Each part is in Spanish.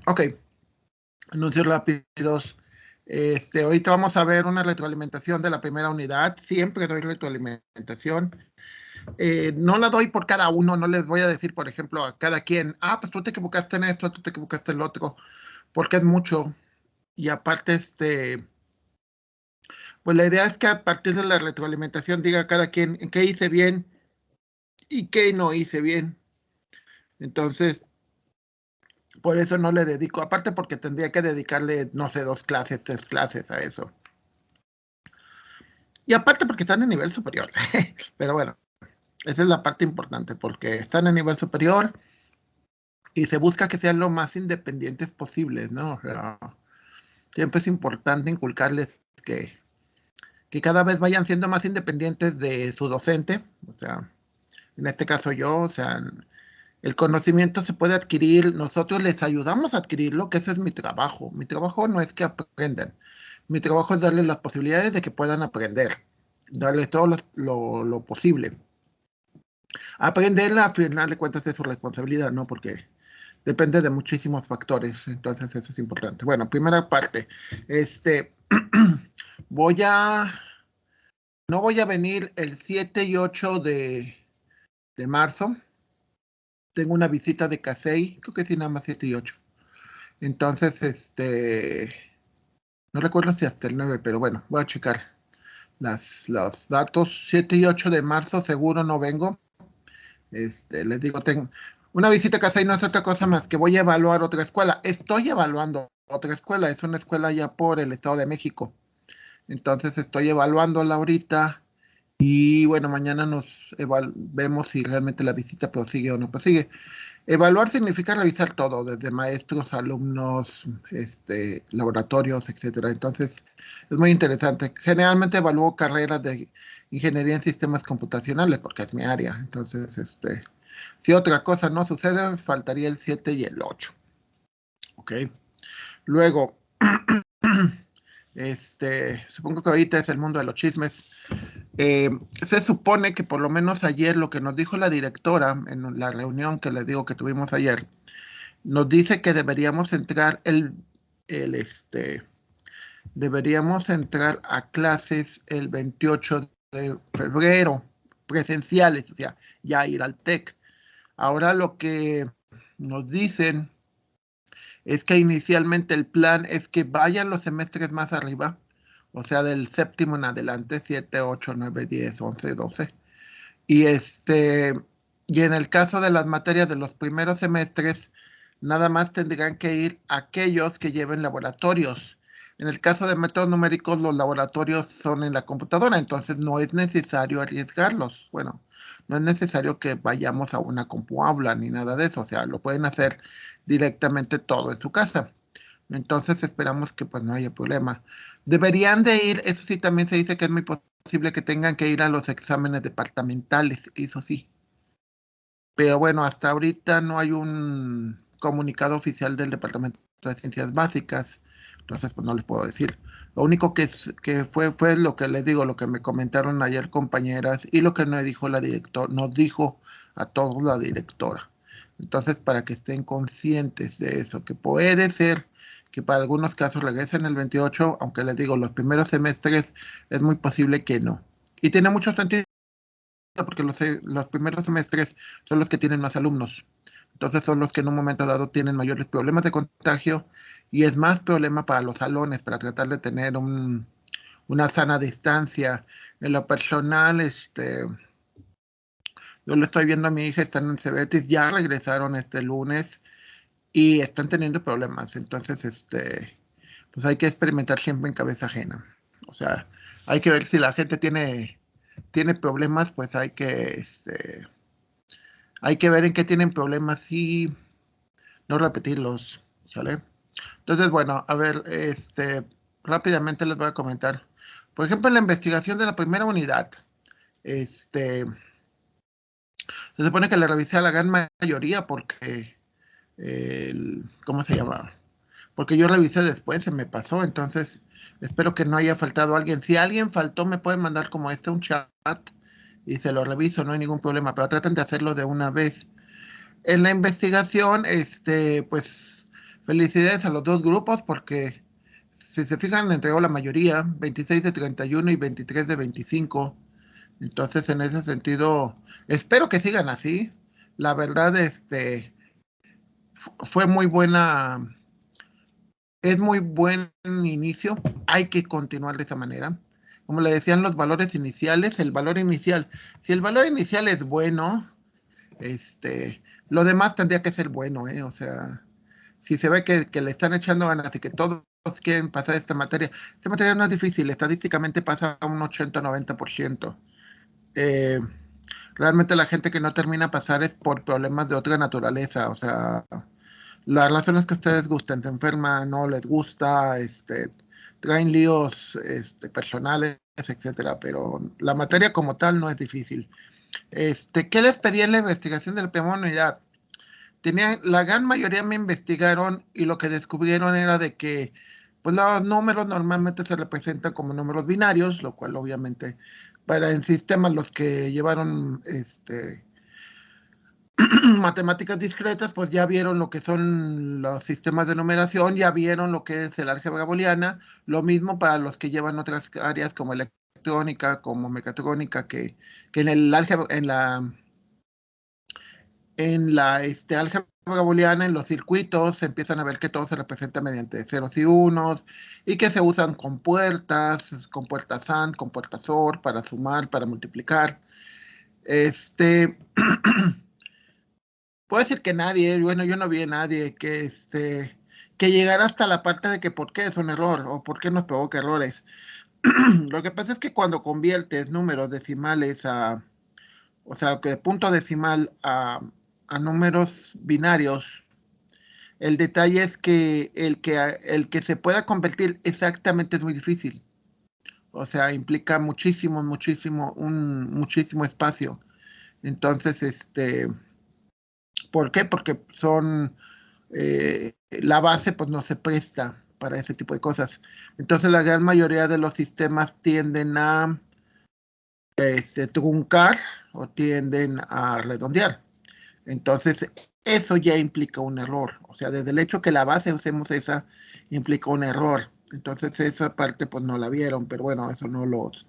Ok, anuncios rápidos. Ahorita vamos a ver una retroalimentación de la primera unidad. Siempre doy retroalimentación. No la doy por cada uno, no les voy a decir, por ejemplo, a cada quien, pues tú te equivocaste en esto, tú te equivocaste en lo otro, porque es mucho. Y aparte, pues la idea es que a partir de la retroalimentación diga a cada quien en qué hice bien y qué no hice bien. Entonces, por eso no le dedico, aparte porque tendría que dedicarle, no sé, 2 clases, 3 clases a eso. Y aparte porque están en nivel superior. Pero bueno, esa es la parte importante, porque están en nivel superior y se busca que sean lo más independientes posibles, ¿no? O sea, siempre es importante inculcarles que cada vez vayan siendo más independientes de su docente. O sea, en este caso yo, o sea, el conocimiento se puede adquirir, nosotros les ayudamos a adquirirlo, que ese es mi trabajo. Mi trabajo no es que aprendan, mi trabajo es darles las posibilidades de que puedan aprender, darles todo lo posible. Aprender, a final de cuentas, es su responsabilidad, ¿no? Porque depende de muchísimos factores, entonces eso es importante. Bueno, primera parte, este, voy a, no voy a venir el 7 y 8 de marzo. Tengo una visita de CASEI, creo que sí, nada más 7 y 8. Entonces, no recuerdo si hasta el 9, pero bueno, voy a checar los datos. 7 y 8 de marzo seguro no vengo. Les digo, tengo una visita a casa y no es otra cosa más que voy a evaluar otra escuela. Estoy evaluando otra escuela, es una escuela ya por el Estado de México. Entonces estoy evaluándola ahorita y bueno, mañana vemos si realmente la visita prosigue o no prosigue. Evaluar significa revisar todo, desde maestros, alumnos, laboratorios, etcétera. Entonces, es muy interesante. Generalmente evalúo carreras de ingeniería en sistemas computacionales porque es mi área. Entonces, si otra cosa no sucede, faltaría el 7 y el 8. ¿Ok? Luego, supongo que ahorita es el mundo de los chismes. Eh, Se supone que por lo menos ayer lo que nos dijo la directora en la reunión que les digo que tuvimos ayer, nos dice que deberíamos entrar a clases el 28 de febrero, presenciales, o sea, ya ir al TEC. Ahora lo que nos dicen es que inicialmente el plan es que vayan los semestres más arriba, o sea, del séptimo en adelante, 7, 8, 9, 10, 11, 12. Y y en el caso de las materias de los primeros semestres, nada más tendrán que ir aquellos que lleven laboratorios. En el caso de métodos numéricos, los laboratorios son en la computadora, entonces no es necesario arriesgarlos. Bueno, no es necesario que vayamos a una compu aula ni nada de eso, o sea, lo pueden hacer directamente todo en su casa. Entonces esperamos que pues no haya problema. Deberían de ir, eso sí también se dice que es muy posible que tengan que ir a los exámenes departamentales, eso sí. Pero bueno, hasta ahorita no hay un comunicado oficial del Departamento de Ciencias Básicas, entonces pues no les puedo decir. Lo único que fue lo que les digo, lo que me comentaron ayer compañeras y lo que nos dijo la directora, nos dijo a todos la directora. Entonces, para que estén conscientes de eso, que puede ser que para algunos casos regresen el 28, aunque les digo, los primeros semestres es muy posible que no. Y tiene mucho sentido porque los primeros semestres son los que tienen más alumnos. Entonces son los que en un momento dado tienen mayores problemas de contagio y es más problema para los salones, para tratar de tener una sana distancia. En lo personal, yo lo estoy viendo a mi hija, están en Cebetis, ya regresaron este lunes y están teniendo problemas. Entonces, pues hay que experimentar siempre en cabeza ajena. O sea, hay que ver si la gente tiene problemas, pues hay que ver en qué tienen problemas y no repetirlos, ¿sale? Entonces, bueno, a ver, rápidamente les voy a comentar. Por ejemplo, en la investigación de la primera unidad, este, se supone que le revisé a la gran mayoría porque, ¿cómo se llama? Porque yo revisé después, se me pasó, entonces espero que no haya faltado alguien. Si alguien faltó, me pueden mandar como un chat y se lo reviso, no hay ningún problema, pero traten de hacerlo de una vez. En la investigación, pues Felicidades a los dos grupos porque si se fijan entregó la mayoría, 26 de 31 y 23 de 25. Entonces en ese sentido, espero que sigan así. La verdad, fue muy buena, es muy buen inicio. Hay que continuar de esa manera. Como le decían los valores iniciales, el valor inicial. Si el valor inicial es bueno, lo demás tendría que ser bueno, ¿eh? O sea, si se ve que le están echando ganas y que todos quieren pasar esta materia no es difícil, estadísticamente pasa a un 80-90%. Eh, Realmente la gente que no termina pasar es por problemas de otra naturaleza, o sea, las razones que ustedes gusten, se enferman, no les gusta, traen líos personales, etcétera, pero la materia como tal no es difícil. ¿Qué les pedí en la investigación de la primera unidad? La gran mayoría me investigaron y lo que descubrieron era de que pues los números normalmente se representan como números binarios, lo cual obviamente para en sistemas los que llevaron matemáticas discretas, pues ya vieron lo que son los sistemas de numeración, ya vieron lo que es el álgebra booleana, lo mismo para los que llevan otras áreas como electrónica, como mecatrónica, que en el álgebra, en la álgebra booleana, en los circuitos, se empiezan a ver que todo se representa mediante ceros y unos, y que se usan con puertas AND, con puertas OR, para sumar, para multiplicar. Puedo decir que nadie, bueno, yo no vi a nadie que llegara hasta la parte de que por qué es un error o por qué nos provoca errores. Lo que pasa es que cuando conviertes números decimales o sea, que de punto decimal a números binarios, el detalle es que el que se pueda convertir exactamente es muy difícil. O sea, implica muchísimo espacio. Entonces, ¿por qué? Porque la base pues no se presta para ese tipo de cosas. Entonces, la gran mayoría de los sistemas tienden a truncar o tienden a redondear. Entonces, eso ya implica un error. O sea, desde el hecho que la base usemos esa, implica un error. Entonces, esa parte pues no la vieron, pero bueno, eso no los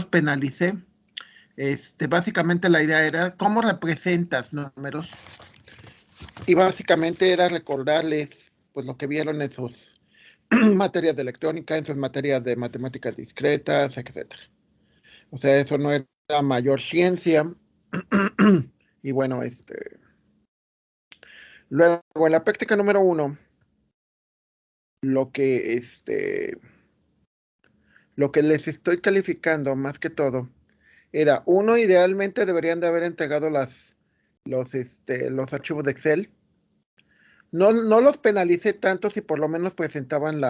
penalicé. Básicamente la idea era cómo representas números y básicamente era recordarles pues lo que vieron en sus materias de electrónica, en sus materias de matemáticas discretas, etcétera. O sea, eso no era mayor ciencia. Y bueno, luego en la práctica número 1, lo que lo que les estoy calificando más que todo era, uno, idealmente deberían de haber entregado los archivos de Excel. No los penalicé tanto si por lo menos presentaban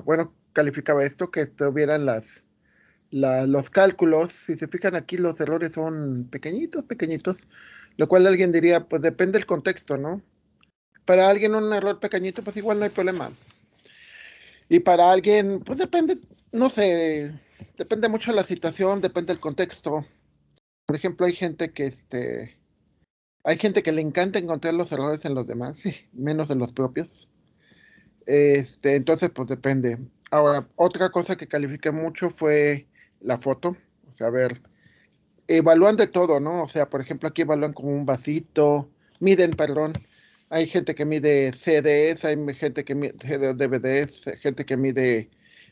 bueno, calificaba esto, que tuvieran los cálculos. Si se fijan aquí, los errores son pequeñitos, pequeñitos, lo cual alguien diría, pues depende del contexto, ¿no? Para alguien un error pequeñito, pues igual no hay problema. Y para alguien, pues depende, no sé, depende mucho de la situación, depende del contexto. Por ejemplo, hay gente que le encanta encontrar los errores en los demás, sí, menos en los propios. Entonces, pues depende. Ahora, otra cosa que califiqué mucho fue la foto. O sea, a ver, evalúan de todo, ¿no? O sea, por ejemplo, aquí evalúan como un vasito, miden, perdón. Hay gente que mide CDs, hay gente que mide DVDs, gente que mide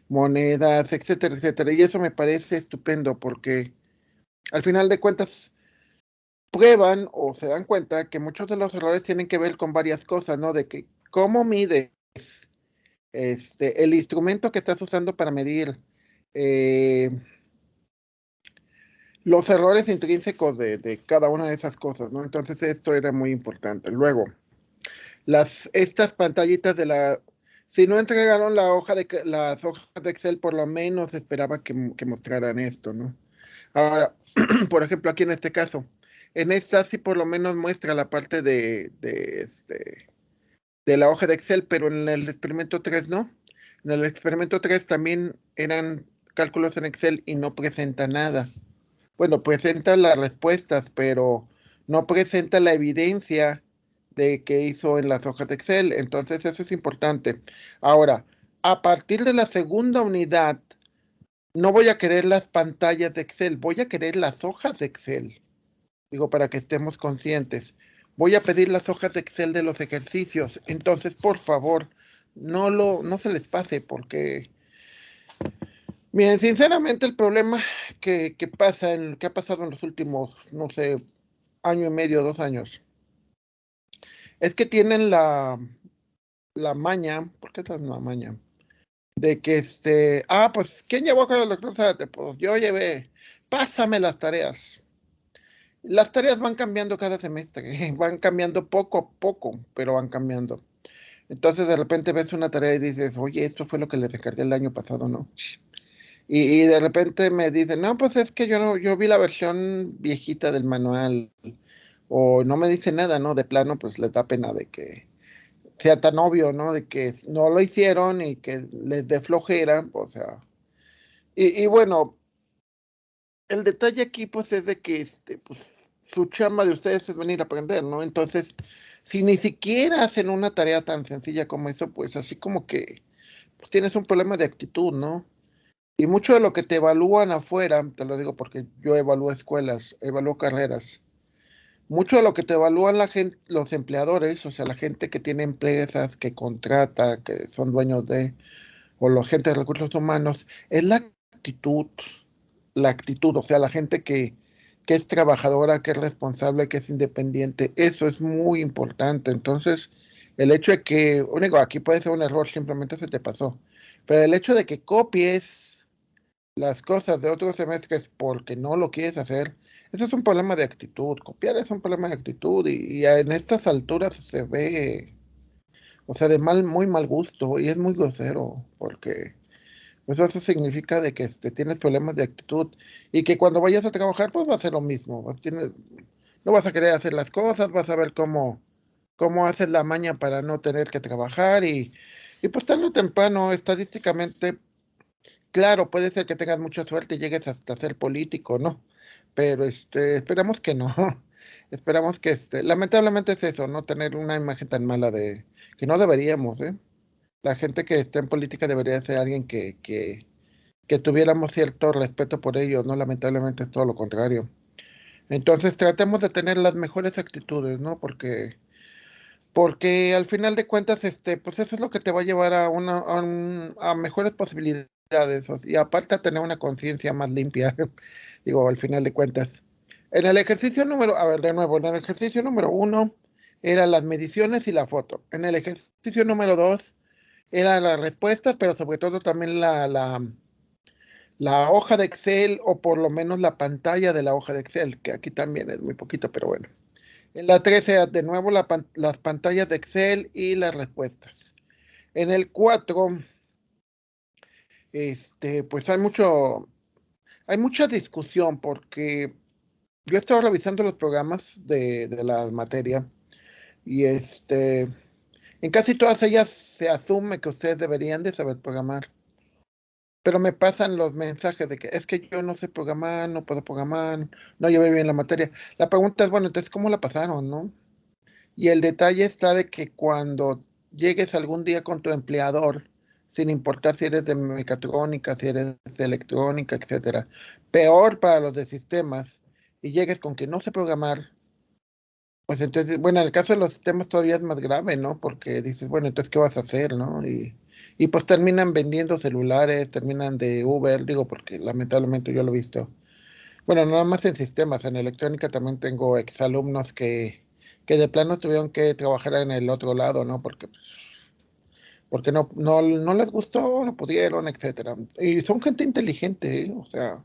monedas, etcétera, etcétera. Y eso me parece estupendo porque al final de cuentas prueban o se dan cuenta que muchos de los errores tienen que ver con varias cosas, ¿no? De que cómo mides el instrumento que estás usando para medir eh, los errores intrínsecos de cada una de esas cosas, ¿no? Entonces esto era muy importante. Luego, estas pantallitas si no entregaron las hojas de Excel, por lo menos esperaba que mostraran esto, ¿no? Ahora, por ejemplo, aquí en este caso, en esta sí por lo menos muestra la parte de la hoja de Excel, pero en el experimento 3 no. En el experimento 3 también eran cálculos en Excel y no presenta nada. Bueno, presenta las respuestas, pero no presenta la evidencia de que hizo en las hojas de Excel. Entonces eso es importante. Ahora, a partir de la segunda unidad, no voy a querer las pantallas de Excel, voy a querer las hojas de Excel. Digo, para que estemos conscientes. Voy a pedir las hojas de Excel de los ejercicios. Entonces, por favor, no se les pase porque, miren, sinceramente el problema que ha pasado en los últimos, no sé, año y medio, 2 años, es que tienen la maña, ¿por qué es la maña? De que pues, ¿quién llevó a cabo el electrón? Pues yo llevé, pásame las tareas. Las tareas van cambiando cada semestre, van cambiando poco a poco, pero van cambiando. Entonces de repente ves una tarea y dices, oye, esto fue lo que les descargué el año pasado, ¿no? Y de repente me dicen, no, pues es que yo no, yo vi la versión viejita del manual, o no me dice nada, ¿no? De plano, pues les da pena de que sea tan obvio, ¿no? De que no lo hicieron y que les dé flojera, o sea. Y bueno, el detalle aquí, pues, es de que pues, su chamba de ustedes es venir a aprender, ¿no? Entonces, si ni siquiera hacen una tarea tan sencilla como eso, pues así como que pues, tienes un problema de actitud, ¿no? Y mucho de lo que te evalúan afuera, te lo digo porque yo evalúo escuelas, evalúo carreras, mucho de lo que te evalúan la gente, los empleadores, o sea, la gente que tiene empresas, que contrata, que son dueños de, o la gente de recursos humanos, es actitud, la actitud, o sea, la gente que es trabajadora, que es responsable, que es independiente, eso es muy importante. Entonces, el hecho de que, digo, aquí puede ser un error, simplemente se te pasó, pero el hecho de que copies las cosas de otros semestres porque no lo quieres hacer, eso es un problema de actitud. Copiar es un problema de actitud y en estas alturas se ve, o sea, de muy mal gusto y es muy grosero porque pues eso significa de que tienes problemas de actitud y que cuando vayas a trabajar pues va a ser lo mismo. No vas a querer hacer las cosas, vas a ver cómo haces la maña para no tener que trabajar y pues tarde o temprano, estadísticamente, claro, puede ser que tengas mucha suerte y llegues hasta ser político, ¿no? Pero esperamos que no. Esperamos que lamentablemente es eso, no tener una imagen tan mala de que no deberíamos, ¿eh? La gente que está en política debería ser alguien que tuviéramos cierto respeto por ellos, ¿no? Lamentablemente es todo lo contrario. Entonces tratemos de tener las mejores actitudes, ¿no? Porque al final de cuentas, pues eso es lo que te va a llevar a mejores posibilidades, y aparte a tener una conciencia más limpia, digo, al final de cuentas. En el ejercicio número, a ver, de nuevo, en el ejercicio número 1 eran las mediciones y la foto. En el ejercicio número 2 eran las respuestas, pero sobre todo también la hoja de Excel o por lo menos la pantalla de la hoja de Excel, que aquí también es muy poquito, pero bueno. En la 13, de nuevo las pantallas de Excel y las respuestas. En el 4, pues hay mucha discusión porque yo he estado revisando los programas de la materia y en casi todas ellas se asume que ustedes deberían de saber programar. Pero me pasan los mensajes de que es que yo no sé programar, no puedo programar, no llevé bien la materia. La pregunta es, bueno, entonces, ¿cómo la pasaron, no? Y el detalle está de que cuando llegues algún día con tu empleador, sin importar si eres de mecatrónica, si eres de electrónica, etcétera, peor para los de sistemas, y llegues con que no sé programar, pues entonces, bueno, en el caso de los sistemas todavía es más grave, ¿no? Porque dices, bueno, entonces, ¿qué vas a hacer, no? Y pues terminan vendiendo celulares, terminan de Uber, digo, porque lamentablemente yo lo he visto. Bueno, no nada más en sistemas, en electrónica también tengo exalumnos que de plano tuvieron que trabajar en el otro lado, ¿no? Porque no les gustó, no pudieron, etcétera. Y son gente inteligente, ¿eh? O sea,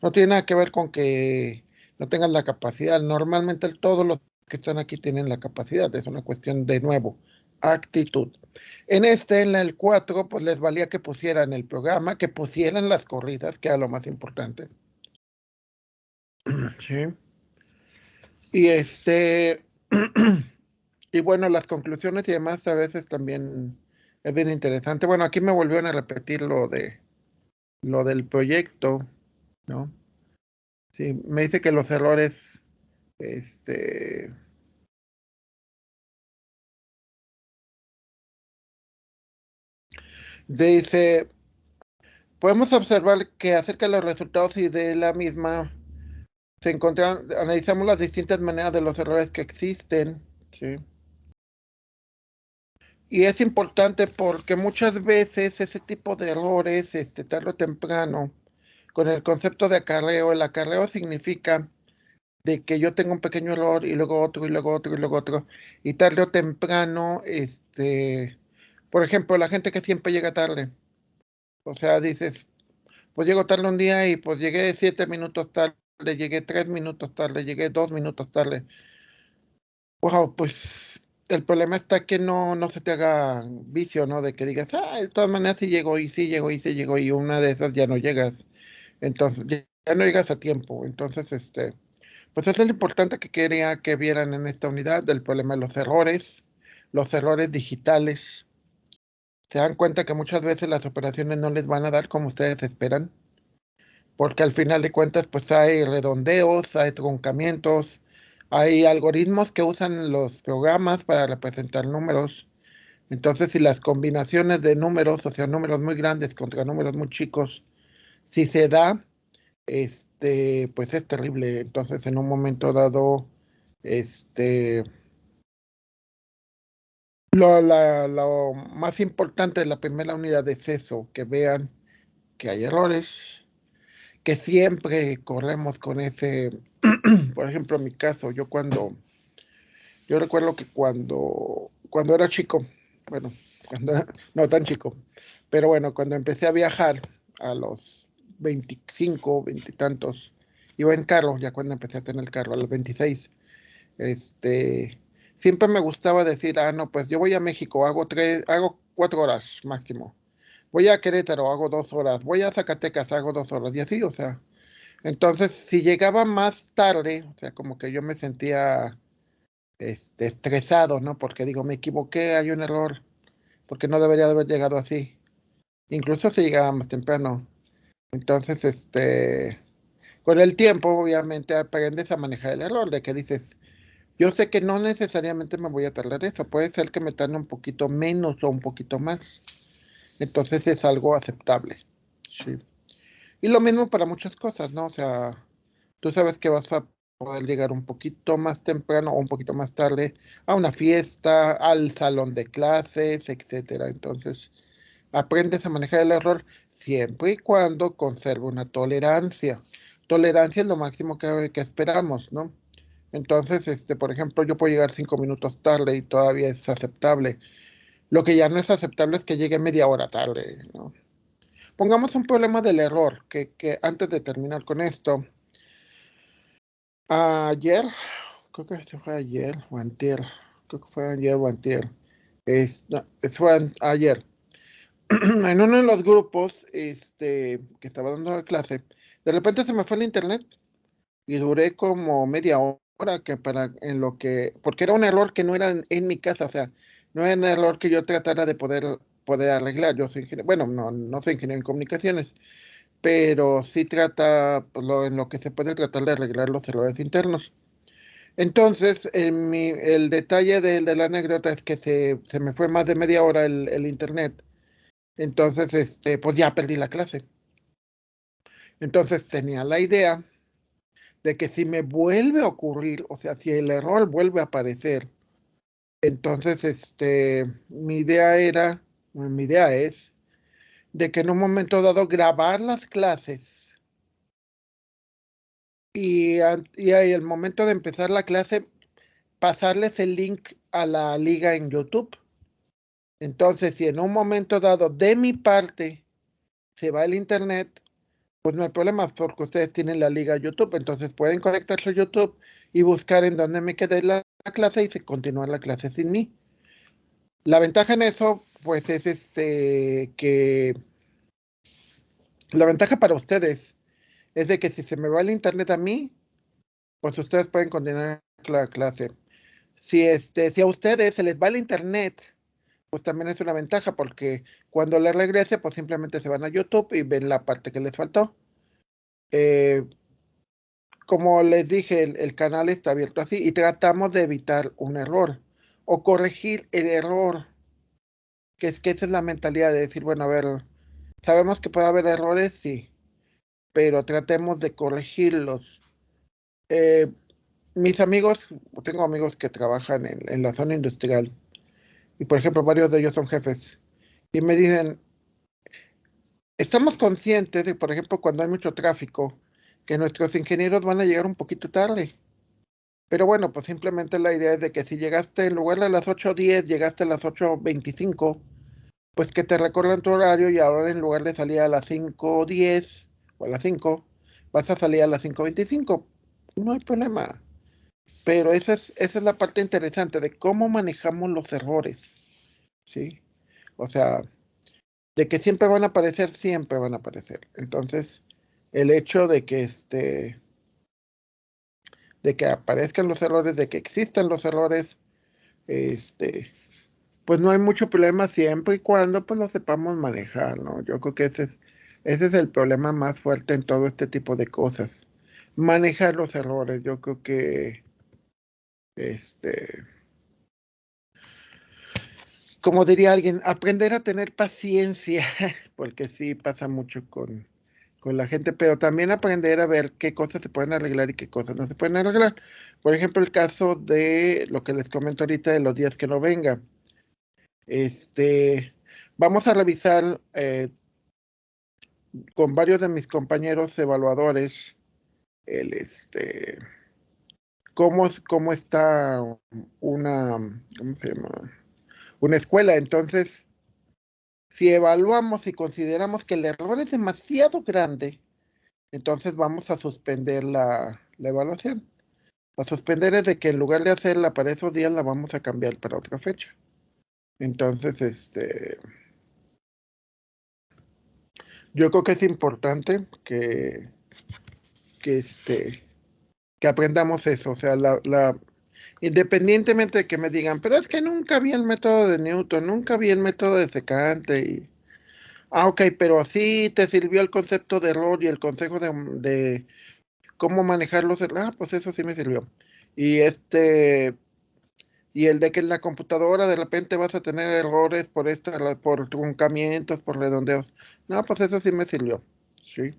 no tiene nada que ver con que no tengan la capacidad. Normalmente todos los que están aquí tienen la capacidad, es una cuestión de nuevo, actitud. En el 4, pues les valía que pusieran el programa, que pusieran las corridas, que era lo más importante. Sí. Y y bueno, las conclusiones y demás a veces también es bien interesante. Bueno, aquí me volvieron a repetir lo del proyecto, ¿no? Sí, me dice que los errores, este, Dice, podemos observar que acerca de los resultados y de la misma analizamos las distintas maneras de los errores que existen, ¿sí? Y es importante porque muchas veces ese tipo de errores, tarde o temprano, con el concepto de acarreo, el acarreo significa de que yo tengo un pequeño error y luego otro y luego otro y luego otro, y tarde o temprano, por ejemplo, la gente que siempre llega tarde, o sea, dices, pues llego tarde un día y pues llegué 7 minutos tarde, llegué 3 minutos tarde, llegué 2 minutos tarde. Wow, pues el problema está que no se te haga vicio, ¿no? De que digas, de todas maneras sí llego y sí llego y sí llego y una de esas ya no llegas. Entonces, ya no llegas a tiempo. Entonces, pues eso es lo importante que quería que vieran en esta unidad del problema de los errores digitales. Se dan cuenta que muchas veces las operaciones no les van a dar como ustedes esperan, porque al final de cuentas pues hay redondeos, hay truncamientos, hay algoritmos que usan los programas para representar números. Entonces, si las combinaciones de números, o sea, números muy grandes contra números muy chicos, si se da, pues es terrible. Entonces, en un momento dado, este, lo más importante de la primera unidad es eso, que vean que hay errores, que siempre corremos con ese, por ejemplo, en mi caso, yo recuerdo que cuando era chico, bueno, cuando, no tan chico, pero bueno, cuando empecé a viajar a los 25, 20 y tantos, iba en carro, ya cuando empecé a tener carro, a los 26, este, siempre me gustaba decir, no, pues yo voy a México, hago 4 horas máximo. Voy a Querétaro, hago 2 horas. Voy a Zacatecas, hago 2 horas. Y así, o sea. Entonces, si llegaba más tarde, o sea, como que yo me sentía estresado, ¿no? Porque digo, me equivoqué, hay un error, porque no debería de haber llegado así. Incluso si llegaba más temprano. Entonces, con el tiempo, obviamente, aprendes a manejar el error, de que dices, yo sé que no necesariamente me voy a tardar eso, puede ser que me tarde un poquito menos o un poquito más. Entonces es algo aceptable. Sí. Y lo mismo para muchas cosas, ¿no? O sea, tú sabes que vas a poder llegar un poquito más temprano o un poquito más tarde a una fiesta, al salón de clases, etcétera. Entonces, aprendes a manejar el error siempre y cuando conserve una tolerancia. Tolerancia es lo máximo que esperamos, ¿no? Entonces, por ejemplo, yo puedo llegar 5 minutos tarde y todavía es aceptable. Lo que ya no es aceptable es que llegue media hora tarde, ¿no? Pongamos un problema del error, que antes de terminar con esto, ayer, creo que se fue ayer o antier, creo que fue ayer o antier, no, fue ayer, en uno de los grupos, que estaba dando la clase, de repente se me fue el internet y duré como media hora porque era un error que no era en mi casa, o sea, no era un error que yo tratara de poder arreglar. Yo soy ingeniero, bueno, no soy ingeniero en comunicaciones, pero sí trata en lo que se puede tratar de arreglar los errores internos. Entonces, el detalle de la anécdota es que se me fue más de media hora el internet. Entonces, pues ya perdí la clase. Entonces tenía la idea de que si me vuelve a ocurrir, o sea, si el error vuelve a aparecer, entonces, mi idea es de que en un momento dado grabar las clases y ahí el momento de empezar la clase, pasarles el link a la liga en YouTube. Entonces, si en un momento dado de mi parte se va el internet, pues no hay problema porque ustedes tienen la liga YouTube, entonces pueden conectarse a YouTube y buscar en dónde me quedé la clase y se continuar la clase sin mí. La ventaja en eso, pues es que la ventaja para ustedes es de que si se me va el internet a mí, pues ustedes pueden continuar la clase. Si a ustedes se les va el internet, pues también es una ventaja porque cuando le regrese, pues simplemente se van a YouTube y ven la parte que les faltó. Eh, Como les dije, el canal está abierto así y tratamos de evitar un error o corregir el error. que esa es la mentalidad de decir, bueno, a ver, sabemos que puede haber errores, sí, pero tratemos de corregirlos. Eh, mis amigos, tengo amigos que trabajan en la zona industrial y, por ejemplo, varios de ellos son jefes y me dicen, estamos conscientes de, por ejemplo, cuando hay mucho tráfico, que nuestros ingenieros van a llegar un poquito tarde. Pero bueno, pues simplemente la idea es de que si llegaste en lugar de las 8:10, llegaste a las 8:25, pues que te recorran tu horario y ahora en lugar de salir a las 5:10 o a las 5, vas a salir a las 5:25. No hay problema. Pero esa es la parte interesante de cómo manejamos los errores, ¿sí? O sea, de que siempre van a aparecer. Entonces, el hecho de que aparezcan los errores, de que existan los errores, este, pues no hay mucho problema siempre y cuando pues lo sepamos manejar, ¿no? Yo creo que ese es el problema más fuerte en todo este tipo de cosas. Manejar los errores, yo creo que, este, como diría alguien, aprender a tener paciencia, porque sí pasa mucho con la gente, pero también aprender a ver qué cosas se pueden arreglar y qué cosas no se pueden arreglar. Por ejemplo, el caso de lo que les comento ahorita de los días que no venga. Este, vamos a revisar con varios de mis compañeros evaluadores el cómo está una, ¿cómo se llama? Una escuela. Entonces, si evaluamos y consideramos que el error es demasiado grande, entonces vamos a suspender la evaluación. A suspender es de que en lugar de hacerla para esos días, la vamos a cambiar para otra fecha. Entonces, yo creo que es importante que, que aprendamos eso. O sea, independientemente de que me digan, pero es que nunca vi el método de Newton, nunca vi el método de secante. Ok, pero sí te sirvió el concepto de error y el consejo de cómo manejar los errores. Ah, pues eso sí me sirvió. Y y el de que en la computadora de repente vas a tener errores por truncamientos, por redondeos. No, pues eso sí me sirvió. Sí.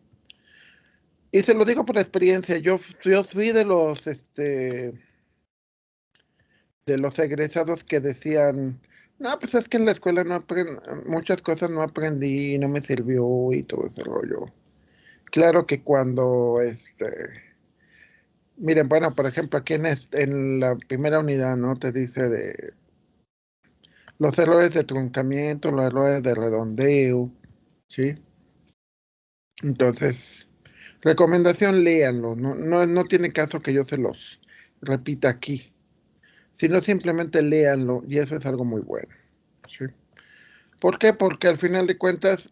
Y se lo digo por experiencia. Yo fui de los egresados que decían, no, pues es que en la escuela no muchas cosas no aprendí, no me sirvió y todo ese rollo. Claro que cuando, miren, bueno, por ejemplo, aquí en la primera unidad, ¿no? Te dice de los errores de truncamiento, los errores de redondeo, ¿sí? Entonces, recomendación, léanlo, no tiene caso que yo se los repita aquí, sino simplemente léanlo y eso es algo muy bueno, ¿sí? ¿Por qué? Porque al final de cuentas,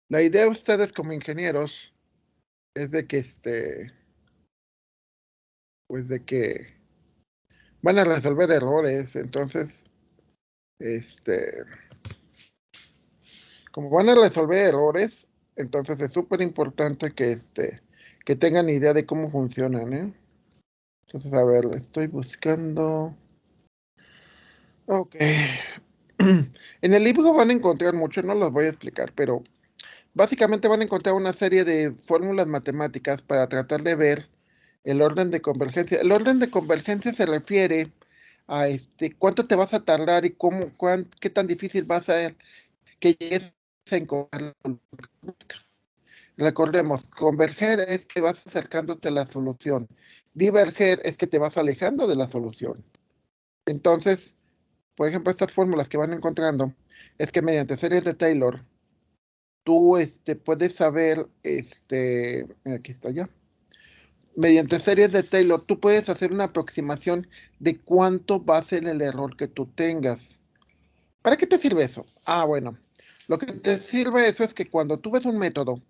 la idea de ustedes como ingenieros es de que pues de que van a resolver errores. Entonces, este, como van a resolver errores, entonces es súper importante que tengan idea de cómo funcionan, ¿eh? Entonces, a ver, estoy buscando. Ok. En el libro van a encontrar mucho, no los voy a explicar, pero básicamente van a encontrar una serie de fórmulas matemáticas para tratar de ver el orden de convergencia. El orden de convergencia se refiere a cuánto te vas a tardar y qué tan difícil va a ser que llegues a encontrar. Recordemos, converger es que vas acercándote a la solución. Diverger es que te vas alejando de la solución. Entonces, por ejemplo, estas fórmulas que van encontrando es que mediante series de Taylor, tú puedes saber, aquí está ya. Mediante series de Taylor, tú puedes hacer una aproximación de cuánto va a ser el error que tú tengas. ¿Para qué te sirve eso? Ah, bueno, lo que te sirve eso es que cuando tú ves un método,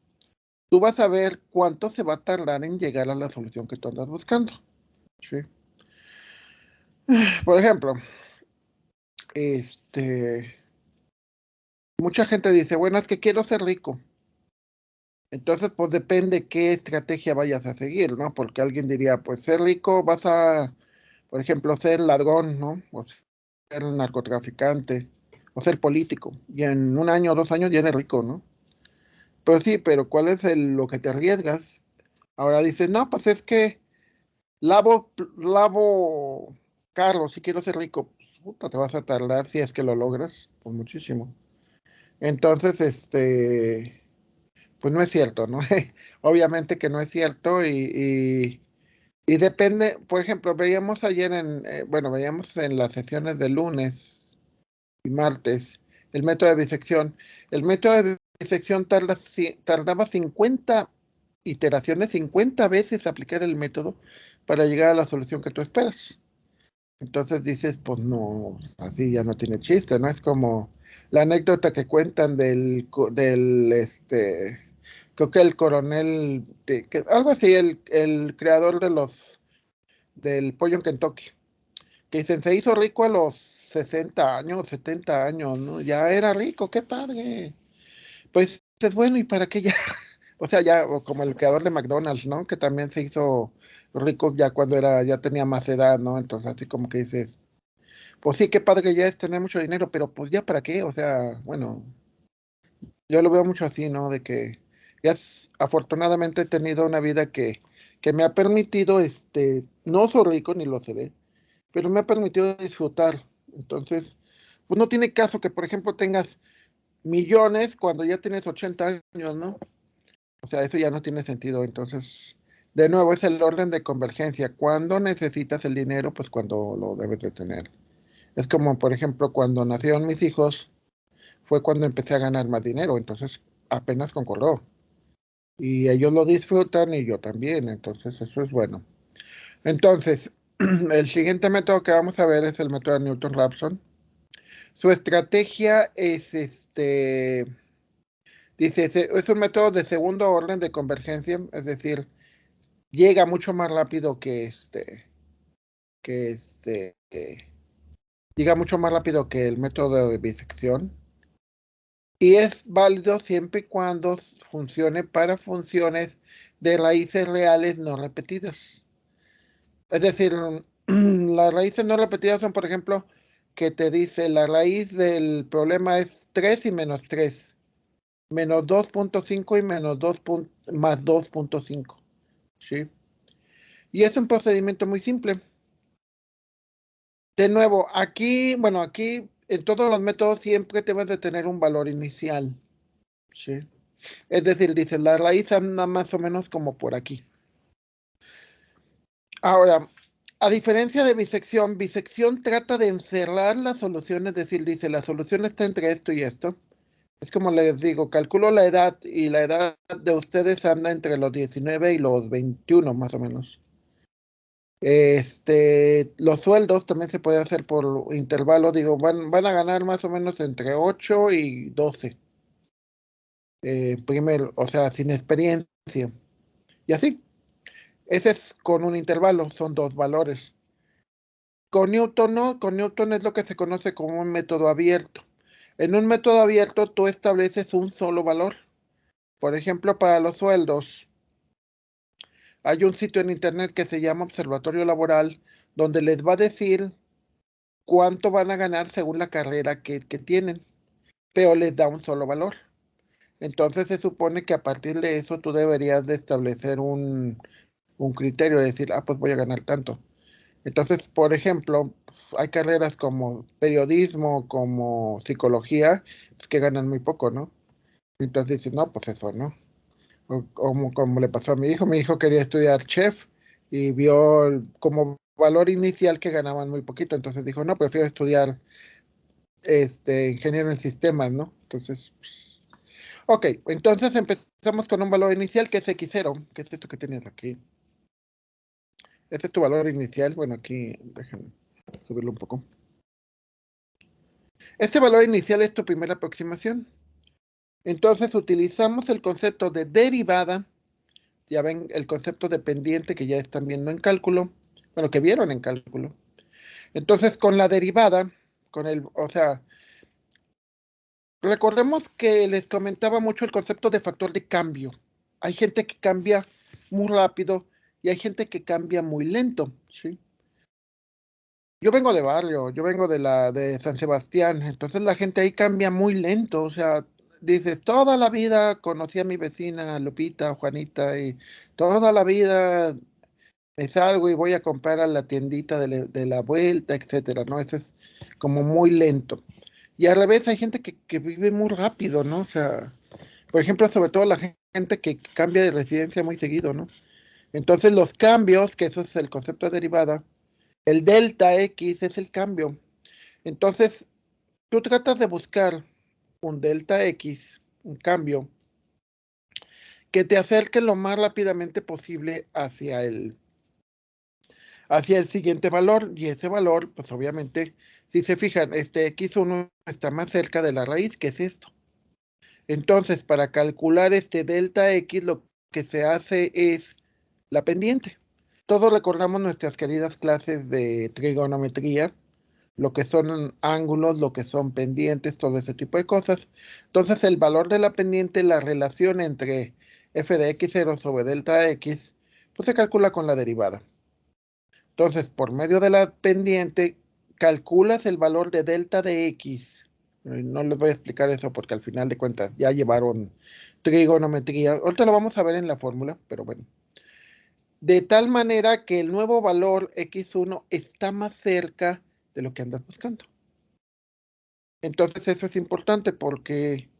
tú vas a ver cuánto se va a tardar en llegar a la solución que tú andas buscando. ¿Sí? Por ejemplo, este, mucha gente dice, bueno, es que quiero ser rico. Entonces, pues depende qué estrategia vayas a seguir, ¿no? Porque alguien diría, pues ser rico vas a, por ejemplo, ser ladrón, ¿no? O ser narcotraficante, o ser político, y en un año o 2 años ya eres rico, ¿no? Pero sí, pero ¿cuál es lo que te arriesgas? Ahora dices, no, pues es que lavo carros si quiero ser rico. Pues, puta, te vas a tardar si es que lo logras, pues muchísimo. Entonces, pues no es cierto, ¿no? Obviamente que no es cierto y depende, por ejemplo, veíamos ayer bueno, veíamos en las sesiones de lunes y martes el método de bisección. El método de bisección tardaba 50 iteraciones, 50 veces aplicar el método para llegar a la solución que tú esperas. Entonces dices, pues no, así ya no tiene chiste, ¿no? Es como la anécdota que cuentan creo que el coronel, algo así, el creador del pollo en Kentucky, que dicen, se hizo rico a los 60 años, 70 años, ¿no? Ya era rico, qué padre. Pues es bueno, ¿y para qué ya? O sea, ya, o como el creador de McDonald's, ¿no? Que también se hizo rico ya cuando ya tenía más edad, ¿no? Entonces, así como que dices, pues sí, qué padre que ya es tener mucho dinero, pero pues ya para qué, o sea, bueno, yo lo veo mucho así, ¿no? De que afortunadamente he tenido una vida que me ha permitido, no soy rico ni lo seré, pero me ha permitido disfrutar. Entonces, pues no tiene caso que, por ejemplo, tengas millones cuando ya tienes 80 años, ¿no? O sea, eso ya no tiene sentido. Entonces, de nuevo, es el orden de convergencia. Cuando necesitas el dinero, pues cuando lo debes de tener. Es como, por ejemplo, cuando nacieron mis hijos, fue cuando empecé a ganar más dinero. Entonces, apenas concordó. Y ellos lo disfrutan y yo también. Entonces, eso es bueno. Entonces, el siguiente método que vamos a ver es el método de Newton-Raphson. Su estrategia es dice, es un método de segundo orden de convergencia, es decir, llega mucho más rápido que llega mucho más rápido que el método de bisección y es válido siempre y cuando funcione para funciones de raíces reales no repetidas. Es decir, las raíces no repetidas son, por ejemplo, que te dice la raíz del problema es 3 y menos 3, menos 2.5 y más 2.5, ¿sí? Y es un procedimiento muy simple. De nuevo, aquí, bueno, aquí en todos los métodos siempre debes de tener un valor inicial, ¿sí? Es decir, dice, la raíz anda más o menos como por aquí. Ahora, a diferencia de bisección, bisección trata de encerrar las soluciones, es decir, dice, la solución está entre esto y esto. Es como les digo, calculo la edad y la edad de ustedes anda entre los 19 y los 21 más o menos. Los sueldos también se puede hacer por intervalo, digo, van a ganar más o menos entre 8 y 12, primero, o sea, sin experiencia. Y así, ese es con un intervalo, son dos valores. Con Newton no, con Newton es lo que se conoce como un método abierto. En un método abierto tú estableces un solo valor. Por ejemplo, para los sueldos, hay un sitio en internet que se llama Observatorio Laboral, donde les va a decir cuánto van a ganar según la carrera que tienen, pero les da un solo valor. Entonces se supone que a partir de eso tú deberías de establecer un criterio, de decir, pues voy a ganar tanto. Entonces, por ejemplo, hay carreras como periodismo, como psicología, pues que ganan muy poco, ¿no? Entonces dices, no, pues eso, ¿no? Como le pasó a mi hijo quería estudiar chef y vio como valor inicial que ganaban muy poquito, entonces dijo, no, prefiero estudiar ingeniero en sistemas, ¿no? Entonces, ok, entonces empezamos con un valor inicial que es X0, que es esto que tienes aquí. Este es tu valor inicial, bueno, aquí déjenme subirlo un poco. Este valor inicial es tu primera aproximación. Entonces utilizamos el concepto de derivada, ya ven el concepto de pendiente que ya están viendo en cálculo, bueno, que vieron en cálculo. Entonces con la derivada, o sea, recordemos que les comentaba mucho el concepto de factor de cambio. Hay gente que cambia muy rápido y hay gente que cambia muy lento, ¿sí? Yo vengo de barrio, yo vengo de San Sebastián, entonces la gente ahí cambia muy lento, o sea, dices, toda la vida conocí a mi vecina Lupita, Juanita, y toda la vida me salgo y voy a comprar a la tiendita de la vuelta, etcétera, ¿no? Eso es como muy lento. Y al revés, hay gente que vive muy rápido, ¿no? O sea, por ejemplo, sobre todo la gente que cambia de residencia muy seguido, ¿no? Entonces los cambios, que eso es el concepto de derivada, el delta X es el cambio. Entonces, tú tratas de buscar un delta X, un cambio, que te acerque lo más rápidamente posible hacia el siguiente valor. Y ese valor, pues obviamente, si se fijan, este X1 está más cerca de la raíz, que es esto. Entonces, para calcular este delta X, lo que se hace es la pendiente. Todos recordamos nuestras queridas clases de trigonometría, lo que son ángulos, lo que son pendientes, todo ese tipo de cosas. Entonces, el valor de la pendiente, la relación entre f de x0 sobre delta x, pues se calcula con la derivada. Entonces, por medio de la pendiente, calculas el valor de delta de x. No les voy a explicar eso porque al final de cuentas ya llevaron trigonometría. Ahorita lo vamos a ver en la fórmula, pero bueno. De tal manera que el nuevo valor x1 está más cerca de lo que andas buscando. Entonces eso es importante porque,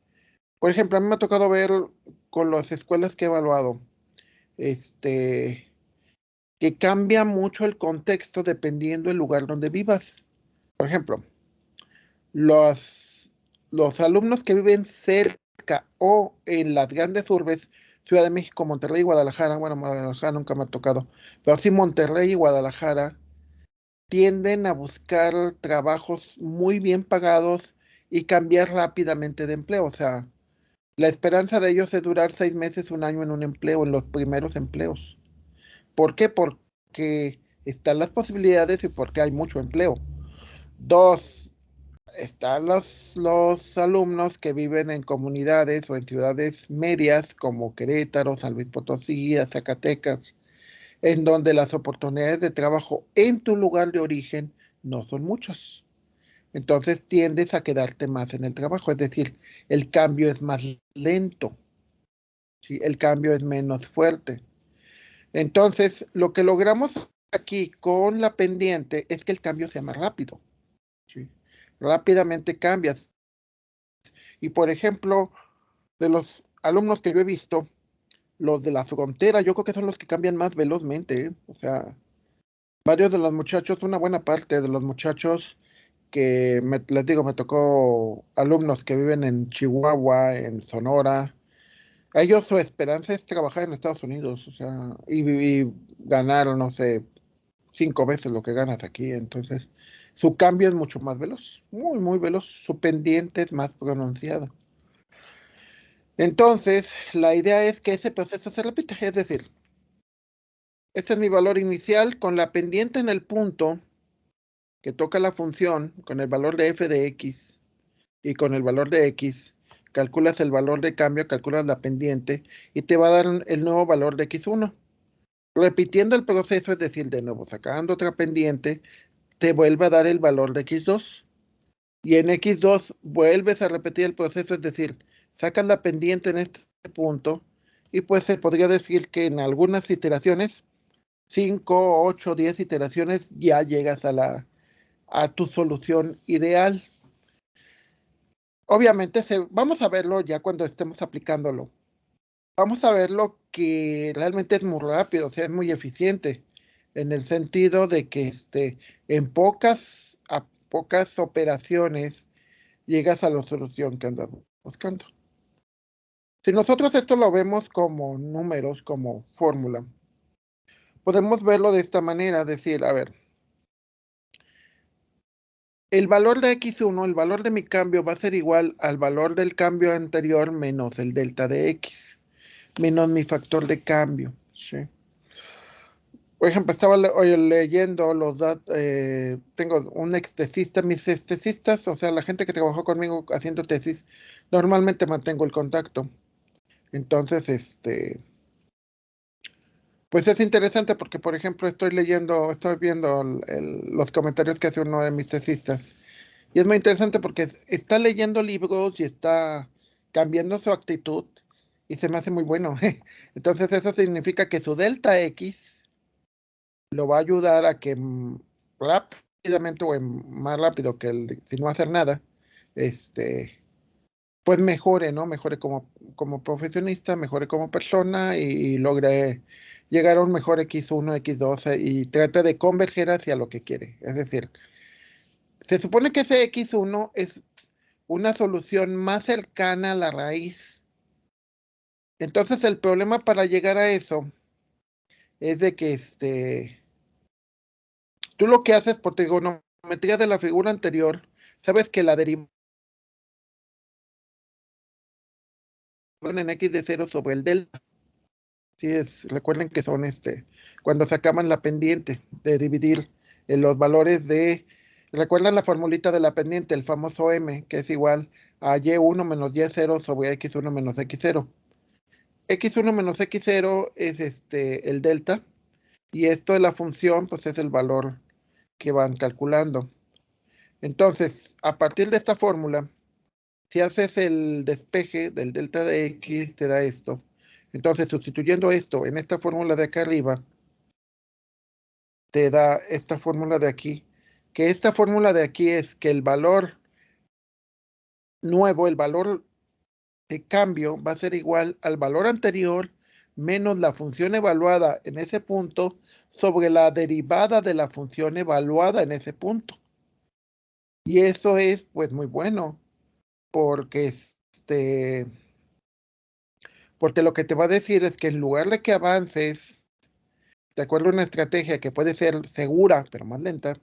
por ejemplo, a mí me ha tocado ver con las escuelas que he evaluado, este, que cambia mucho el contexto dependiendo del lugar donde vivas. Por ejemplo, los, los alumnos que viven cerca o en las grandes urbes, Ciudad de México, Monterrey y Guadalajara, bueno, Guadalajara nunca me ha tocado, pero sí Monterrey y Guadalajara, tienden a buscar trabajos muy bien pagados y cambiar rápidamente de empleo. O sea, la esperanza de ellos es durar 6 meses, un año en un empleo, en los primeros empleos. ¿Por qué? Porque están las posibilidades y porque hay mucho empleo. Dos, están los alumnos que viven en comunidades o en ciudades medias como Querétaro, San Luis Potosí, Zacatecas, en donde las oportunidades de trabajo en tu lugar de origen no son muchas. Entonces tiendes a quedarte más en el trabajo, es decir, el cambio es más lento, ¿sí? El cambio es menos fuerte. Entonces, lo que logramos aquí con la pendiente es que el cambio sea más rápido, ¿sí? Rápidamente cambias. Y por ejemplo, de los alumnos que yo he visto, los de la frontera, yo creo que son los que cambian más velozmente, ¿eh? O sea, varios de los muchachos, una buena parte de los muchachos que les digo, me tocó alumnos que viven en Chihuahua, en Sonora. A ellos su esperanza es trabajar en Estados Unidos, o sea, y ganar, no sé, 5 veces lo que ganas aquí. Entonces, su cambio es mucho más veloz, muy, muy veloz. Su pendiente es más pronunciada. Entonces, la idea es que ese proceso se repita, es decir, este es mi valor inicial con la pendiente en el punto que toca la función, con el valor de f de x y con el valor de x, calculas el valor de cambio, calculas la pendiente y te va a dar el nuevo valor de x1. Repitiendo el proceso, es decir, de nuevo sacando otra pendiente, te vuelve a dar el valor de x2. Y en x2 vuelves a repetir el proceso, es decir, sacas la pendiente en este punto y pues se podría decir que en algunas iteraciones, 5, 8, 10 iteraciones, ya llegas a tu solución ideal. Obviamente, vamos a verlo ya cuando estemos aplicándolo. Vamos a verlo que realmente es muy rápido, o sea, es muy eficiente, en el sentido de que en pocas operaciones llegas a la solución que andas buscando. Si nosotros esto lo vemos como números, como fórmula, podemos verlo de esta manera, decir, a ver, el valor de x1, el valor de mi cambio va a ser igual al valor del cambio anterior menos el delta de x, menos mi factor de cambio, ¿sí? Por ejemplo, estaba hoy leyendo los datos, tengo un extesista, mis extesistas, o sea, la gente que trabajó conmigo haciendo tesis, normalmente mantengo el contacto. Entonces, Pues es interesante porque, por ejemplo, estoy viendo los comentarios que hace uno de mis tesistas. Y es muy interesante porque está leyendo libros y está cambiando su actitud y se me hace muy bueno. Entonces eso significa que su delta X lo va a ayudar a que rápidamente o más rápido que si no hacer nada, este, pues mejore, ¿no? Mejore como profesionista, mejore como persona y logre llegar a un mejor X1, X2 y trate de converger hacia lo que quiere. Es decir, se supone que ese X1 es una solución más cercana a la raíz. Entonces el problema para llegar a eso es de que tú lo que haces por trigonometría de la figura anterior, sabes que la derivación en X de 0 sobre el delta. Sí, recuerden que son cuando sacaban la pendiente de dividir los valores recuerdan la formulita de la pendiente, el famoso M, que es igual a Y1 menos Y0 sobre X1 menos X0. X1 menos X0 es el delta, y esto de la función, pues es el valor que van calculando. Entonces, a partir de esta fórmula, si haces el despeje del delta de X, te da esto. Entonces, sustituyendo esto en esta fórmula de acá arriba, te da esta fórmula de aquí, que esta fórmula de aquí es que el valor nuevo, el valor de cambio, va a ser igual al valor anterior menos la función evaluada en ese punto sobre la derivada de la función evaluada en ese punto. Y eso es pues muy bueno, porque porque lo que te va a decir es que en lugar de que avances de acuerdo a una estrategia que puede ser segura, pero más lenta,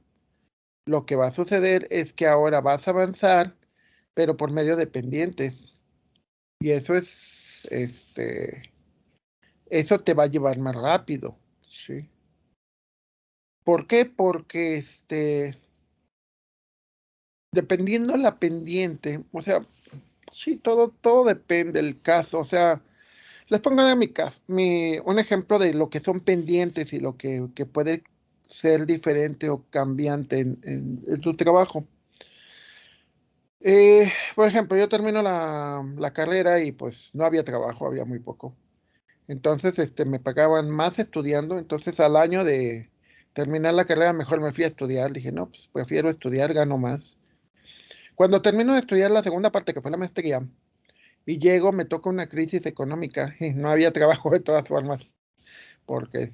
lo que va a suceder es que ahora vas a avanzar, pero por medio de pendientes. Y eso te va a llevar más rápido, ¿sí? ¿Por qué? Porque dependiendo la pendiente, o sea, sí, todo depende del caso, o sea, les pongo en mi caso, un ejemplo de lo que son pendientes y lo que puede ser diferente o cambiante en tu trabajo. Por ejemplo, yo termino la carrera y pues no había trabajo, había muy poco. Entonces, me pagaban más estudiando, entonces al año de terminar la carrera mejor me fui a estudiar. Dije, no, pues prefiero estudiar, gano más. Cuando termino de estudiar la segunda parte, que fue la maestría, y llego, me toca una crisis económica y no había trabajo de todas formas, porque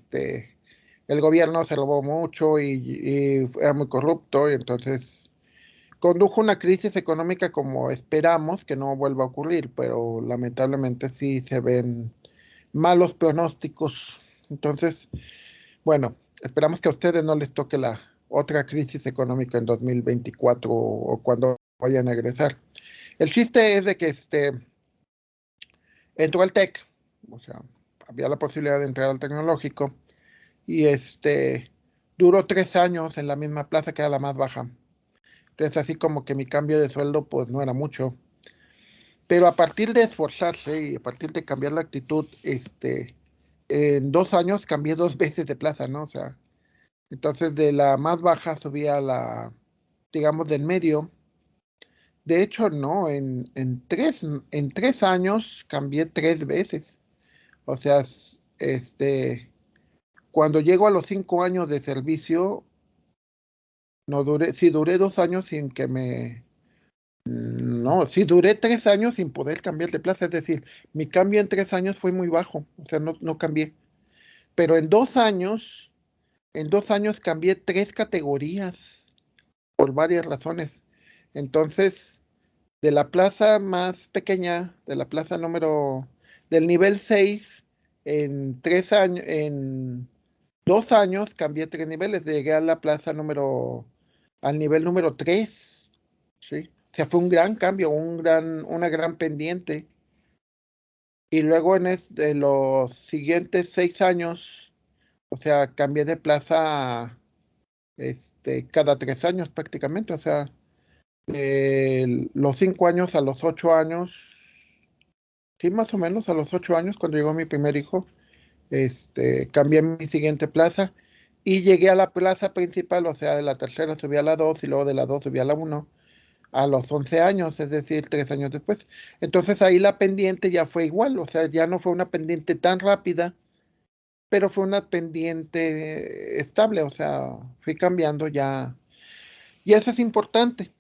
el gobierno se robó mucho y era muy corrupto, y entonces condujo una crisis económica como esperamos que no vuelva a ocurrir, pero lamentablemente sí se ven malos pronósticos. Entonces, bueno, esperamos que a ustedes no les toque la otra crisis económica en 2024 o cuando vayan a egresar. El chiste es de que entró al TEC, o sea, había la posibilidad de entrar al tecnológico y duró 3 años en la misma plaza que era la más baja. Entonces, así como que mi cambio de sueldo, pues no era mucho. Pero a partir de esforzarse y a partir de cambiar la actitud, en 2 años cambié 2 veces de plaza, ¿no? O sea, entonces de la más baja subí a digamos, del medio. De hecho, no, en tres años cambié 3 veces. O sea, cuando llego a los 5 años de servicio, no duré, sí duré 2 años sin que no, sí duré 3 años sin poder cambiar de plaza. Es decir, mi cambio en 3 años fue muy bajo. O sea, no cambié. Pero en dos años cambié 3 categorías por varias razones. Entonces, de la plaza más pequeña, de la plaza del nivel 6 en 2 años cambié 3 niveles, llegué a la plaza al nivel número 3, ¿sí? O sea, fue un gran cambio, una gran pendiente. Y luego de los siguientes 6 años, o sea, cambié de plaza cada 3 años prácticamente, o sea, de los 5 años a los 8 años, sí, más o menos a los 8 años, cuando llegó mi primer hijo, cambié mi siguiente plaza y llegué a la plaza principal, o sea, de la tercera subí a la 2 y luego de la 2 subí a la 1 a los 11 años, es decir, 3 años después. Entonces ahí la pendiente ya fue igual, o sea, ya no fue una pendiente tan rápida, pero fue una pendiente estable, o sea, fui cambiando ya. Y eso es importante,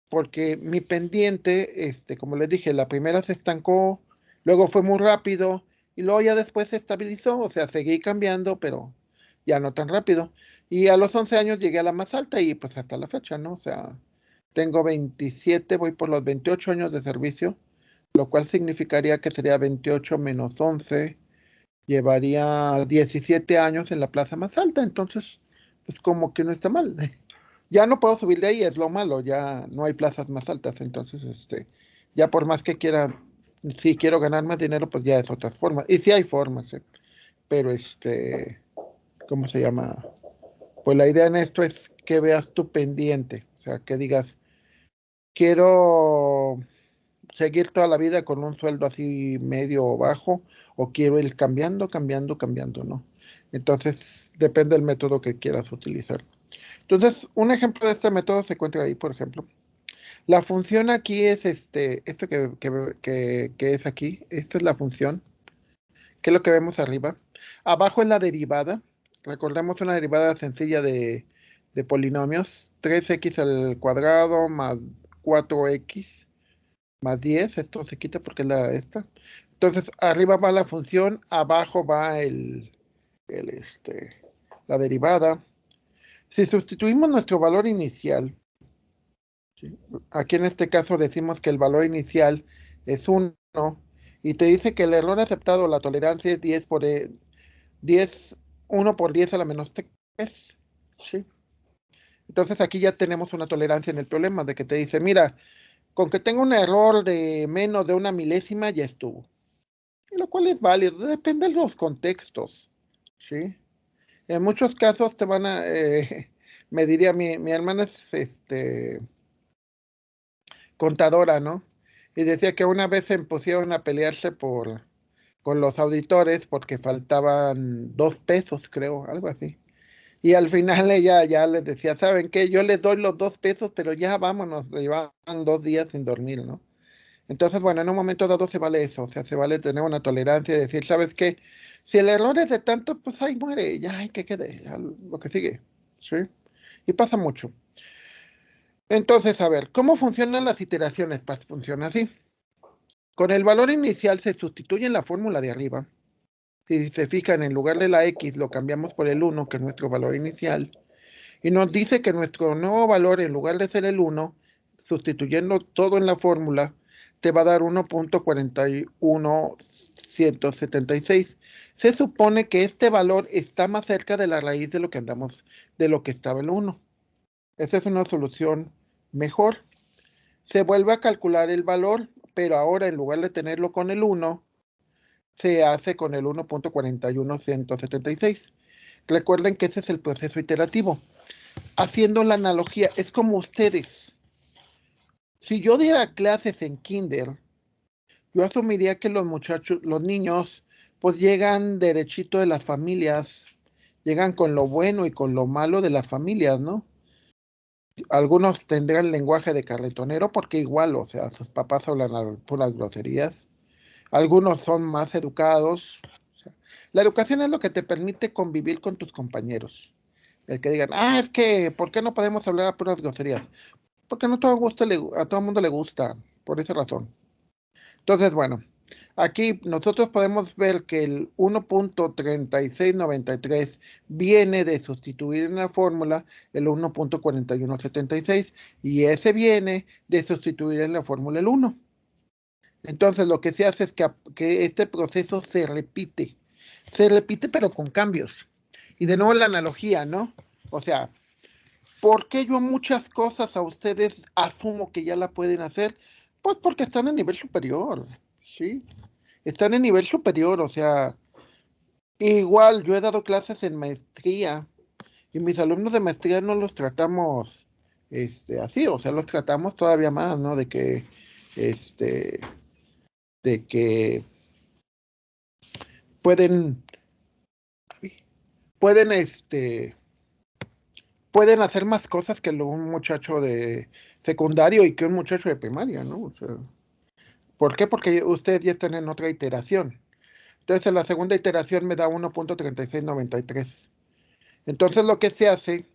porque mi pendiente, como les dije, la primera se estancó, luego fue muy rápido y luego ya después se estabilizó, o sea, seguí cambiando, pero ya no tan rápido. Y a los 11 años llegué a la más alta y pues hasta la fecha, ¿no? O sea, tengo 27, voy por los 28 años de servicio, lo cual significaría que sería 28 menos 11, llevaría 17 años en la plaza más alta, entonces, pues como que no está mal. Ya no puedo subir de ahí, es lo malo, ya no hay plazas más altas, entonces, ya por más que quiera, si quiero ganar más dinero, pues ya es otras formas. Y sí hay formas, pero ¿cómo se llama? Pues la idea en esto es que veas tu pendiente, o sea, que digas, quiero seguir toda la vida con un sueldo así medio o bajo, o quiero ir cambiando, cambiando, cambiando, ¿no? Entonces, depende del método que quieras utilizar. Entonces, un ejemplo de este método se encuentra ahí, por ejemplo. La función aquí es esto que es aquí, esta es la función, que es lo que vemos arriba. Abajo es la derivada. Recordemos una derivada sencilla de polinomios. 3x al cuadrado más 4x más 10. Esto se quita porque es esta. Entonces, arriba va la función, abajo va el, este, la derivada. Si sustituimos nuestro valor inicial, ¿sí? Aquí en este caso decimos que el valor inicial es 1 y te dice que el error aceptado, la tolerancia es 10 por 10, 1 por 10 a la menos 3. ¿Sí? Entonces aquí ya tenemos una tolerancia en el problema de que te dice, mira, con que tenga un error de menos de una milésima ya estuvo. Y lo cual es válido, depende de los contextos. ¿Sí? En muchos casos te van a, me diría, mi hermana es contadora, ¿no? Y decía que una vez se pusieron a pelearse con los auditores porque faltaban 2 pesos, creo, algo así. Y al final ella ya les decía, ¿saben qué? Yo les doy los 2 pesos, pero ya vámonos, llevaban 2 días sin dormir, ¿no? Entonces, bueno, en un momento dado se vale eso, o sea, se vale tener una tolerancia y decir, ¿sabes qué? Si el error es de tanto, pues ahí muere, ya hay que quede, ya lo que sigue, ¿sí? Y pasa mucho. Entonces, a ver, ¿cómo funcionan las iteraciones? Pues funciona así. Con el valor inicial se sustituye en la fórmula de arriba. Si se fijan, en lugar de la x lo cambiamos por el 1, que es nuestro valor inicial. Y nos dice que nuestro nuevo valor, en lugar de ser el 1, sustituyendo todo en la fórmula, te va a dar 1.41176. Se supone que este valor está más cerca de la raíz de lo que de lo que estaba el 1. Esa es una solución mejor. Se vuelve a calcular el valor, pero ahora en lugar de tenerlo con el 1, se hace con el 1.41176. Recuerden que ese es el proceso iterativo. Haciendo la analogía, es como ustedes. Si yo diera clases en kinder, yo asumiría que los muchachos, los niños, pues llegan derechito de las familias, llegan con lo bueno y con lo malo de las familias, ¿no? Algunos tendrán lenguaje de carretonero porque igual, o sea, sus papás hablan puras groserías. Algunos son más educados. O sea, la educación es lo que te permite convivir con tus compañeros. El que digan, es que, ¿por qué no podemos hablar a puras groserías? Porque no todo a todo mundo le gusta, por esa razón. Entonces, bueno, aquí nosotros podemos ver que el 1.3693 viene de sustituir en la fórmula el 1.4176 y ese viene de sustituir en la fórmula el 1. Entonces, lo que se hace es que este proceso se repite pero con cambios. Y de nuevo la analogía, ¿no? O sea, ¿por qué yo muchas cosas a ustedes asumo que ya la pueden hacer? Pues porque están en nivel superior, ¿sí? Están en nivel superior, o sea, igual yo he dado clases en maestría y mis alumnos de maestría no los tratamos así, o sea, los tratamos todavía más, ¿no? Este, de que pueden pueden, pueden hacer más cosas que un muchacho de secundario y que un muchacho de primaria, ¿no? O sea, ¿por qué? Porque ustedes ya están en otra iteración. Entonces, en la segunda iteración me da 1.3693. Entonces, lo que se hace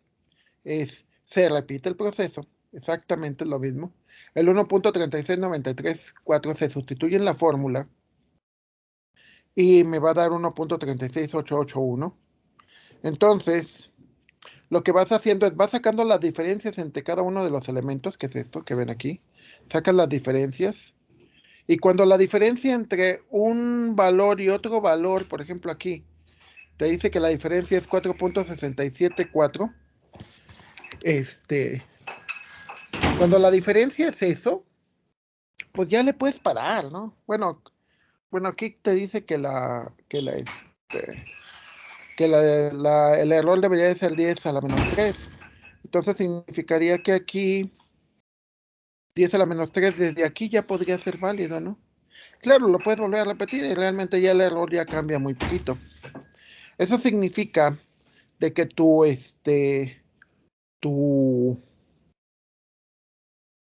es, se repite el proceso, exactamente lo mismo. El 1.36934 se sustituye en la fórmula y me va a dar 1.36881. Entonces, lo que vas haciendo es, vas sacando las diferencias entre cada uno de los elementos, que es esto que ven aquí. Sacas las diferencias. Y cuando la diferencia entre un valor y otro valor, por ejemplo aquí, te dice que la diferencia es 4.674, cuando la diferencia es eso, pues ya le puedes parar, ¿no? Bueno, aquí te dice que el error debería de ser 10 a la menos 3. Entonces significaría que aquí 10 a la menos 3 desde aquí ya podría ser válido, ¿no? Claro, lo puedes volver a repetir y realmente ya el error ya cambia muy poquito. Eso significa de que tu,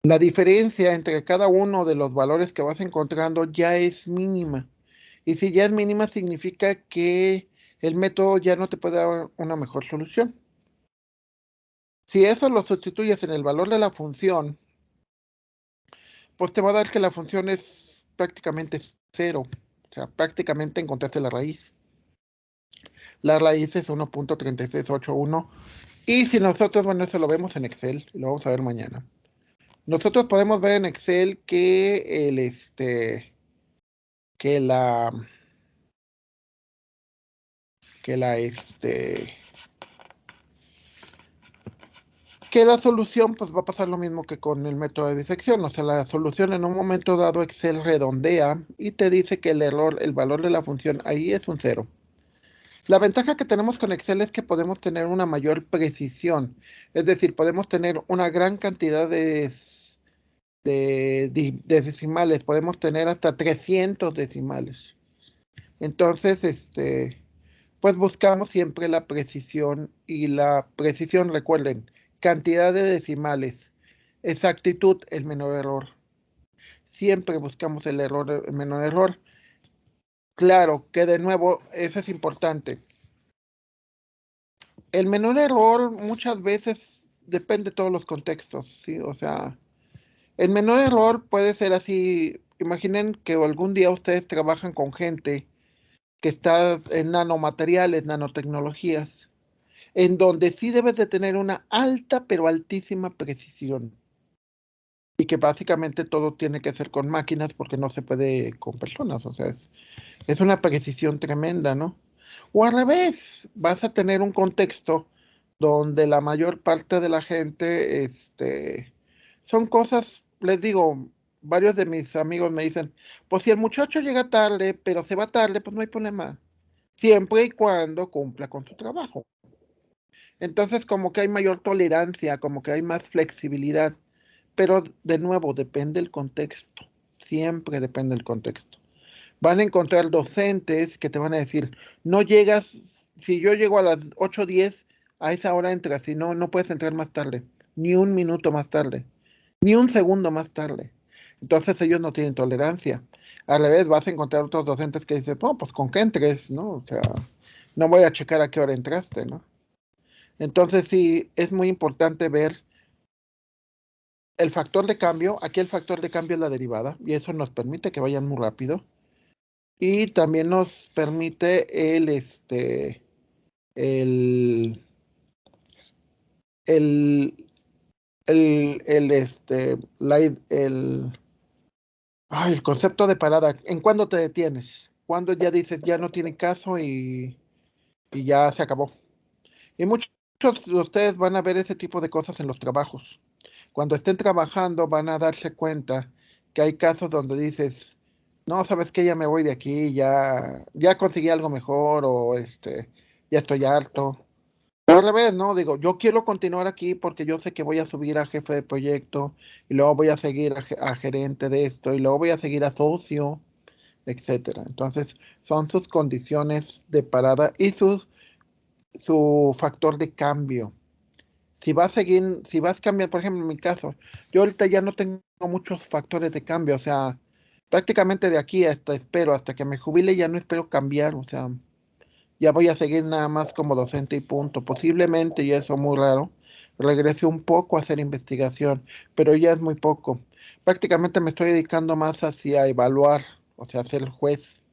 la diferencia entre cada uno de los valores que vas encontrando ya es mínima. Y si ya es mínima, significa que el método ya no te puede dar una mejor solución. Si eso lo sustituyes en el valor de la función, pues te va a dar que la función es prácticamente cero. O sea, prácticamente encontraste la raíz. La raíz es 1.3681. Y si nosotros, bueno, eso lo vemos en Excel, lo vamos a ver mañana. Nosotros podemos ver en Excel que que la, que la, que la solución pues va a pasar lo mismo que con el método de disección. O sea, la solución en un momento dado Excel redondea y te dice que el error, el valor de la función ahí es un cero. La ventaja que tenemos con Excel es que podemos tener una mayor precisión. Es decir, podemos tener una gran cantidad de decimales. Podemos tener hasta 300 decimales. Entonces, pues buscamos siempre la precisión y la precisión, recuerden, cantidad de decimales, exactitud, el menor error. Siempre buscamos el menor error. Claro que de nuevo, eso es importante. El menor error muchas veces depende de todos los contextos, ¿sí? O sea, el menor error puede ser así. Imaginen que algún día ustedes trabajan con gente que está en nanomateriales, nanotecnologías, en donde sí debes de tener una alta pero altísima precisión y que básicamente todo tiene que ser con máquinas porque no se puede con personas, o sea, es una precisión tremenda, ¿no? O al revés, vas a tener un contexto donde la mayor parte de la gente, son cosas, les digo, varios de mis amigos me dicen, pues si el muchacho llega tarde, pero se va tarde, pues no hay problema, siempre y cuando cumpla con su trabajo. Entonces, como que hay mayor tolerancia, como que hay más flexibilidad, pero de nuevo, depende del contexto, siempre depende del contexto. Van a encontrar docentes que te van a decir, no llegas, si yo llego a las 8:10, a esa hora entras, si no, no puedes entrar más tarde, ni un minuto más tarde, ni un segundo más tarde. Entonces ellos no tienen tolerancia. Al revés, vas a encontrar otros docentes que dicen, no, pues con qué entres, ¿no? O sea, no voy a checar a qué hora entraste, ¿no? Entonces sí, es muy importante ver el factor de cambio. Aquí el factor de cambio es la derivada y eso nos permite que vayan muy rápido. Y también nos permite el, el, el, el concepto de parada. ¿En cuándo te detienes? Cuando ya dices, ya no tiene caso y ya se acabó. Y muchos de ustedes van a ver ese tipo de cosas en los trabajos. Cuando estén trabajando van a darse cuenta que hay casos donde dices, no, sabes que ya me voy de aquí, ya conseguí algo mejor o ya estoy harto. Pero al revés, ¿no? Digo, yo quiero continuar aquí porque yo sé que voy a subir a jefe de proyecto y luego voy a seguir a gerente de esto y luego voy a seguir a socio, etcétera. Entonces, son sus condiciones de parada y sus su factor de cambio. Si vas a seguir, si vas a cambiar, por ejemplo, en mi caso, yo ahorita ya no tengo muchos factores de cambio, o sea, prácticamente de aquí hasta espero, hasta que me jubile, ya no espero cambiar, o sea, ya voy a seguir nada más como docente y punto. Posiblemente, y eso muy raro, regrese un poco a hacer investigación, pero ya es muy poco. Prácticamente me estoy dedicando más hacia evaluar, o sea, ser juez,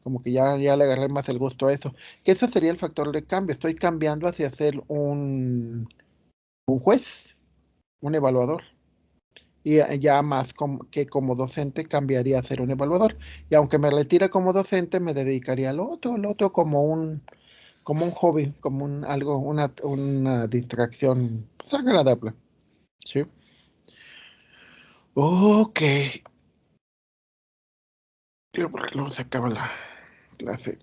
como que ya le agarré más el gusto a eso. Que ese sería el factor de cambio, estoy cambiando hacia ser un juez, un evaluador. Y ya más que como docente cambiaría a ser un evaluador. Y aunque me retire como docente, me dedicaría al otro como un hobby, como un algo, una distracción pues, agradable. Sí. Ok. Yo porque luego se acaba la clase.